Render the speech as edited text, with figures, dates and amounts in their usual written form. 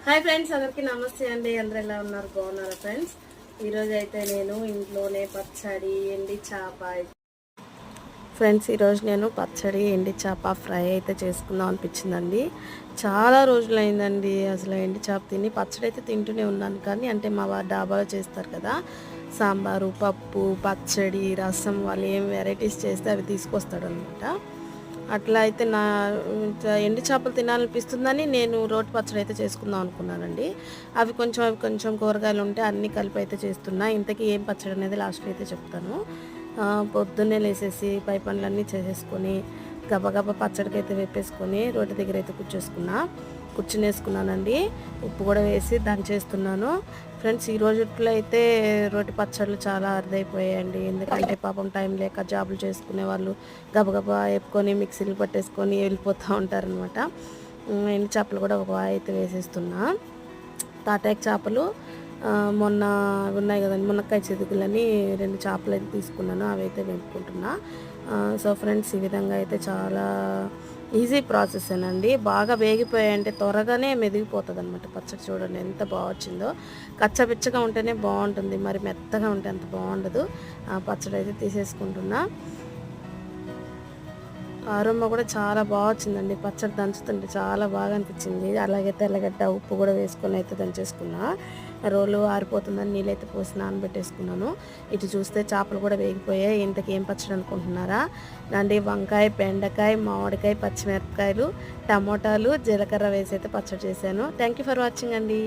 Hi friends, అందరికీ నమస్తే అండి. అందరూ ఎలా ఉన్నారు? బాగున్నారా ఫ్రెండ్స్? ఈరోజు అయితే నేను ఇంట్లోనే పచ్చడి ఎండి చేప ఫ్రెండ్స్ ఈరోజు నేను పచ్చడి ఎండి చేప ఫ్రై అయితే చేసుకుందాం అనిపించిందండి. చాలా రోజులైందండి అసలు ఎండి చేప తిని. పచ్చడి అయితే తింటూనే ఉన్నాను, కానీ అంటే మా వారు డాబాలో చేస్తారు కదా, సాంబారు, పప్పు, పచ్చడి, రసం, వాళ్ళు ఏం వెరైటీస్ చేస్తే అవి తీసుకొస్తాడనమాట. అట్లా అయితే ఎండు చేపలు తినాలనిపిస్తుందని నేను రోటి పచ్చడి అయితే చేసుకుందాం అనుకున్నానండి. అవి కొంచెం కూరగాయలు ఉంటే అన్నీ కలిపి అయితే చేస్తున్నా. ఇంతకీ ఏం పచ్చడి అనేది లాస్ట్‌లో అయితే చెప్తాను. పొద్దున్నే లేసేసి పై పనులన్నీ చేసేసుకొని గబగబా పచ్చడికైతే వేపేసుకొని రోటి దగ్గర అయితే కూర్చునేసుకున్నానండి. ఉప్పు కూడా వేసి దంచేస్తున్నాను. ఫ్రెండ్స్ ఈ రోజుట్లో అయితే రోటి పచ్చళ్ళు చాలా అరుదైపోయాయండి. ఎందుకంటే పాపం టైం లేక జాబులు చేసుకునే వాళ్ళు గబగబా వేపుకొని మిక్సీలు పట్టేసుకొని వెళ్ళిపోతూ ఉంటారనమాట. ఎండు చేపలు కూడా ఒక వాయి అయితే వేసేస్తున్నా. తాటాకు చేపలు మొన్న ఉన్నాయి కదండి, మునక్కాయ చితుకులని 2 చేపలు అయితే తీసుకున్నాను. అవి అయితే వేపుకుంటున్నా. సో ఫ్రెండ్స్, ఈ విధంగా అయితే చాలా ఈజీ ప్రాసెసేనండి. బాగా వేగిపోయాయంటే త్వరగానే మెదిగిపోతుంది అనమాట పచ్చడి. చూడండి ఎంత బాగా వచ్చిందో. కచ్చపిచ్చగా ఉంటేనే బాగుంటుంది, మరి మెత్తగా ఉంటే అంత బాగుండదు. పచ్చడి అయితే తీసేసుకుంటున్నా. ఆరమ్మ కూడా చాలా బాగా వచ్చిందండి. పచ్చడి దంచుతుంటే చాలా బాగా అనిపించింది. అలాగే తెల్లగడ్డ, ఉప్పు కూడా వేసుకొని అయితే దంచేసుకున్నా. రోలు ఆరిపోతుందని నీళ్ళైతే పోసి నానబెట్టేసుకున్నాను. ఇటు చూస్తే చేపలు కూడా వేగిపోయాయి. ఇంతకీ ఏం పచ్చడి అనుకుంటున్నారా అండి? వంకాయ, బెండకాయ, మామిడికాయ, పచ్చిమిరపకాయలు, టమోటాలు, జీలకర్ర వేసి అయితే పచ్చడి చేశాను. థ్యాంక్ యూ ఫర్ వాచింగ్ అండి.